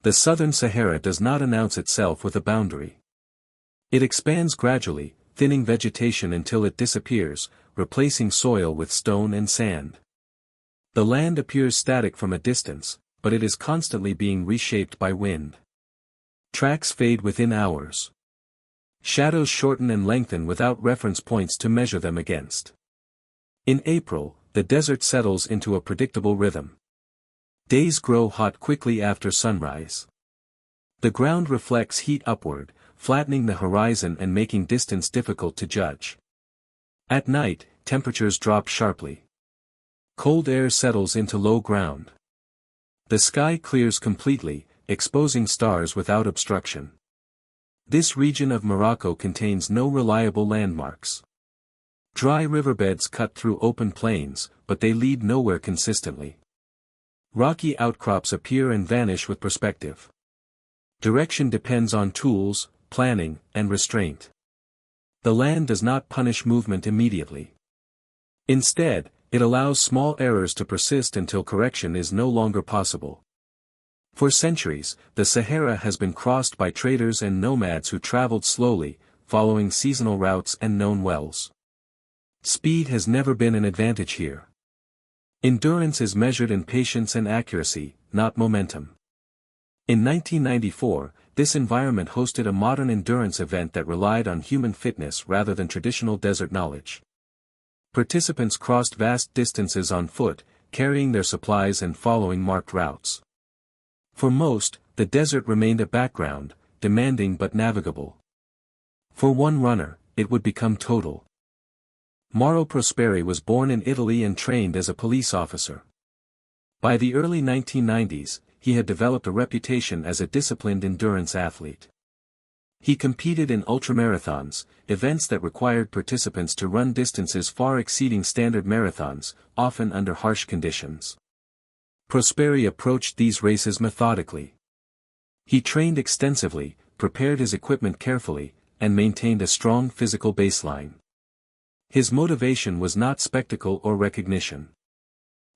The southern Sahara does not announce itself with a boundary. It expands gradually, thinning vegetation until it disappears, replacing soil with stone and sand. The land appears static from a distance, but it is constantly being reshaped by wind. Tracks fade within hours. Shadows shorten and lengthen without reference points to measure them against. In April, the desert settles into a predictable rhythm. Days grow hot quickly after sunrise. The ground reflects heat upward, flattening the horizon and making distance difficult to judge. At night, temperatures drop sharply. Cold air settles into low ground. The sky clears completely, exposing stars without obstruction. This region of Morocco contains no reliable landmarks. Dry riverbeds cut through open plains, but they lead nowhere consistently. Rocky outcrops appear and vanish with perspective. Direction depends on tools, planning, and restraint. The land does not punish movement immediately. Instead, it allows small errors to persist until correction is no longer possible. For centuries, the Sahara has been crossed by traders and nomads who traveled slowly, following seasonal routes and known wells. Speed has never been an advantage here. Endurance is measured in patience and accuracy, not momentum. In 1994, this environment hosted a modern endurance event that relied on human fitness rather than traditional desert knowledge. Participants crossed vast distances on foot, carrying their supplies and following marked routes. For most, the desert remained a background, demanding but navigable. For one runner, it would become total. Mauro Prosperi was born in Italy and trained as a police officer. By the early 1990s, he had developed a reputation as a disciplined endurance athlete. He competed in ultramarathons, events that required participants to run distances far exceeding standard marathons, often under harsh conditions. Prosperi approached these races methodically. He trained extensively, prepared his equipment carefully, and maintained a strong physical baseline. His motivation was not spectacle or recognition.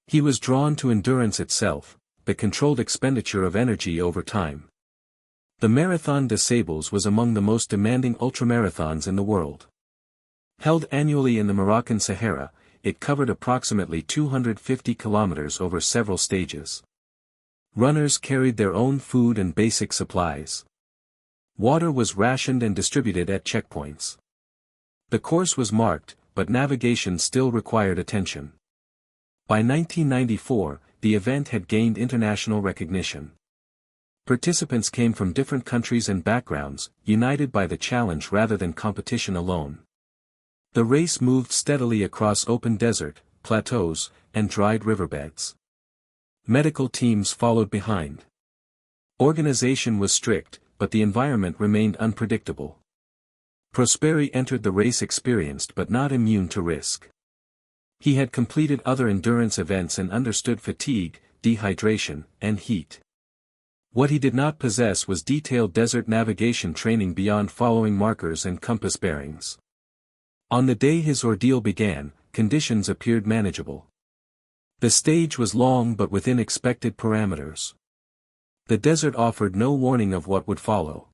He was drawn to endurance itself, the controlled expenditure of energy over time. The Marathon des Sables was among the most demanding ultramarathons in the world. Held annually in the Moroccan Sahara, it covered approximately 250 kilometers over several stages. Runners carried their own food and basic supplies. Water was rationed and distributed at checkpoints. The course was marked, but navigation still required attention. By 1994, the event had gained international recognition. Participants came from different countries and backgrounds, united by the challenge rather than competition alone. The race moved steadily across open desert, plateaus, and dried riverbeds. Medical teams followed behind. Organization was strict, but the environment remained unpredictable. Prosperi entered the race experienced but not immune to risk. He had completed other endurance events and understood fatigue, dehydration, and heat. What he did not possess was detailed desert navigation training beyond following markers and compass bearings. On the day his ordeal began, conditions appeared manageable. The stage was long but within expected parameters. The desert offered no warning of what would follow.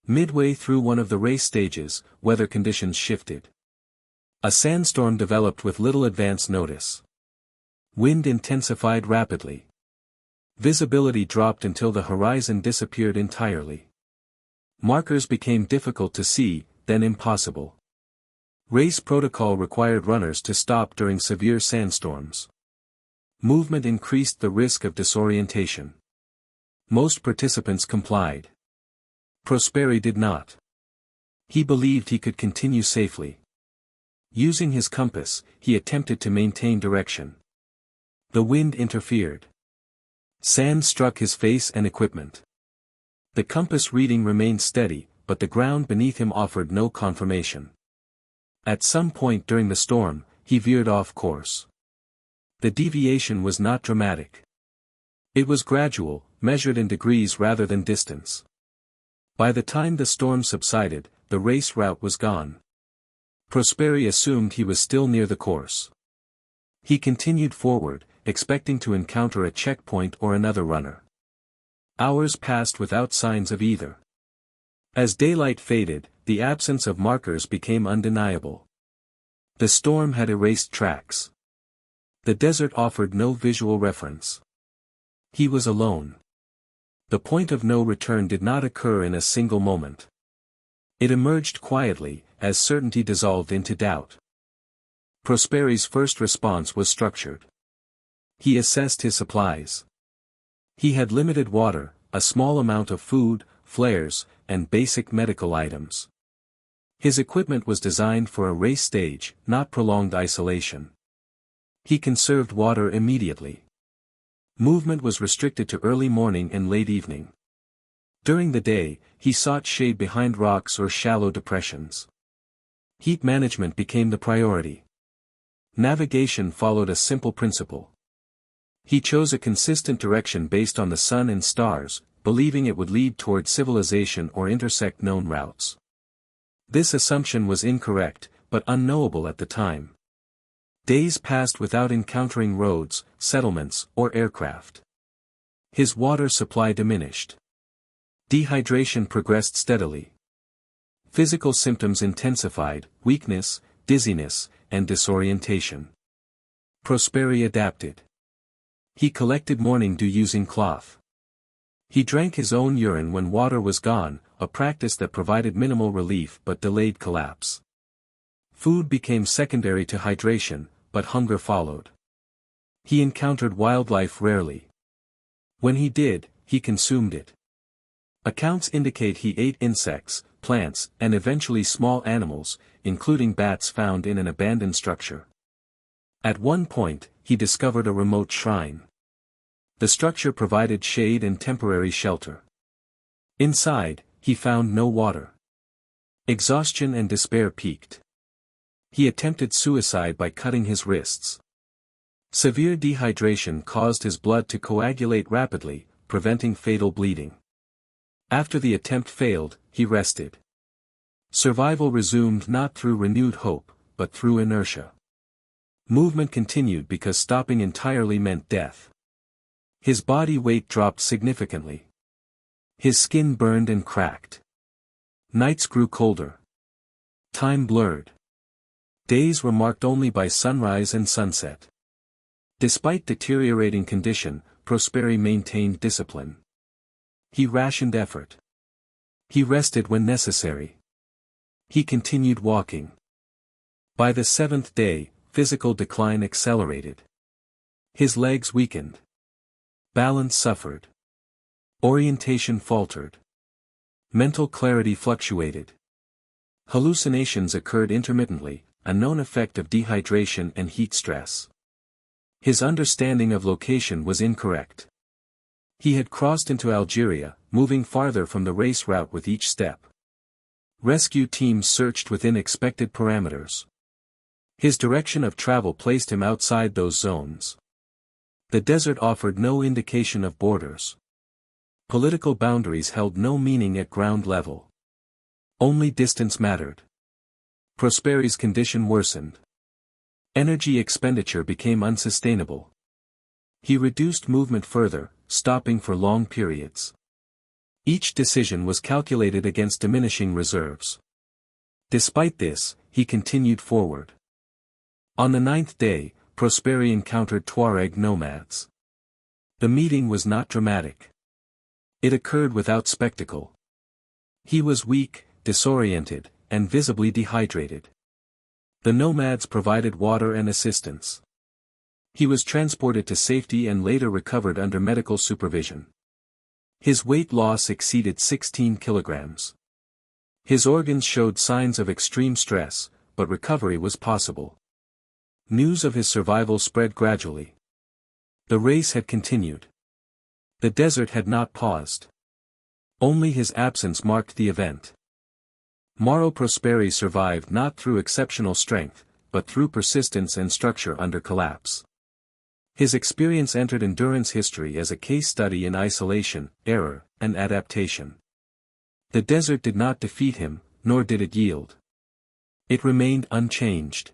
Midway through one of the race stages, weather conditions shifted. A sandstorm developed with little advance notice. Wind intensified rapidly. Visibility dropped until the horizon disappeared entirely. Markers became difficult to see, then impossible. Race protocol required runners to stop during severe sandstorms. Movement increased the risk of disorientation. Most participants complied. Prosperi did not. He believed he could continue safely. Using his compass, he attempted to maintain direction. The wind interfered. Sand struck his face and equipment. The compass reading remained steady, but the ground beneath him offered no confirmation. At some point during the storm, he veered off course. The deviation was not dramatic. It was gradual, measured in degrees rather than distance. By the time the storm subsided, the race route was gone. Prosperi assumed he was still near the course. He continued forward, expecting to encounter a checkpoint or another runner. Hours passed without signs of either. As daylight faded, the absence of markers became undeniable. The storm had erased tracks. The desert offered no visual reference. He was alone. The point of no return did not occur in a single moment. It emerged quietly, as certainty dissolved into doubt. Prosperi's first response was structured. He assessed his supplies. He had limited water, a small amount of food, flares, and basic medical items. His equipment was designed for a race stage, not prolonged isolation. He conserved water immediately. Movement was restricted to early morning and late evening. During the day, he sought shade behind rocks or shallow depressions. Heat management became the priority. Navigation followed a simple principle. He chose a consistent direction based on the sun and stars, believing it would lead toward civilization or intersect known routes. This assumption was incorrect, but unknowable at the time. Days passed without encountering roads, settlements, or aircraft. His water supply diminished. Dehydration progressed steadily. Physical symptoms intensified: weakness, dizziness, and disorientation. Prosperi adapted. He collected morning dew using cloth. He drank his own urine when water was gone, a practice that provided minimal relief but delayed collapse. Food became secondary to hydration, but hunger followed. He encountered wildlife rarely. When he did, he consumed it. Accounts indicate he ate insects, plants, and eventually small animals, including bats found in an abandoned structure. At one point, he discovered a remote shrine. The structure provided shade and temporary shelter. Inside, he found no water. Exhaustion and despair peaked. He attempted suicide by cutting his wrists. Severe dehydration caused his blood to coagulate rapidly, preventing fatal bleeding. After the attempt failed, he rested. Survival resumed not through renewed hope, but through inertia. Movement continued because stopping entirely meant death. His body weight dropped significantly. His skin burned and cracked. Nights grew colder. Time blurred. Days were marked only by sunrise and sunset. Despite deteriorating condition, Prosperi maintained discipline. He rationed effort. He rested when necessary. He continued walking. By the seventh day, physical decline accelerated. His legs weakened. Balance suffered. Orientation faltered. Mental clarity fluctuated. Hallucinations occurred intermittently, a known effect of dehydration and heat stress. His understanding of location was incorrect. He had crossed into Algeria, moving farther from the race route with each step. Rescue teams searched within expected parameters. His direction of travel placed him outside those zones. The desert offered no indication of borders. Political boundaries held no meaning at ground level. Only distance mattered. Prosperi's condition worsened. Energy expenditure became unsustainable. He reduced movement further, stopping for long periods. Each decision was calculated against diminishing reserves. Despite this, he continued forward. On the ninth day, Prosperi encountered Tuareg nomads. The meeting was not dramatic. It occurred without spectacle. He was weak, disoriented, and visibly dehydrated. The nomads provided water and assistance. He was transported to safety and later recovered under medical supervision. His weight loss exceeded 16 kilograms. His organs showed signs of extreme stress, but recovery was possible. News of his survival spread gradually. The race had continued. The desert had not paused. Only his absence marked the event. Mauro Prosperi survived not through exceptional strength, but through persistence and structure under collapse. His experience entered endurance history as a case study in isolation, error, and adaptation. The desert did not defeat him, nor did it yield. It remained unchanged.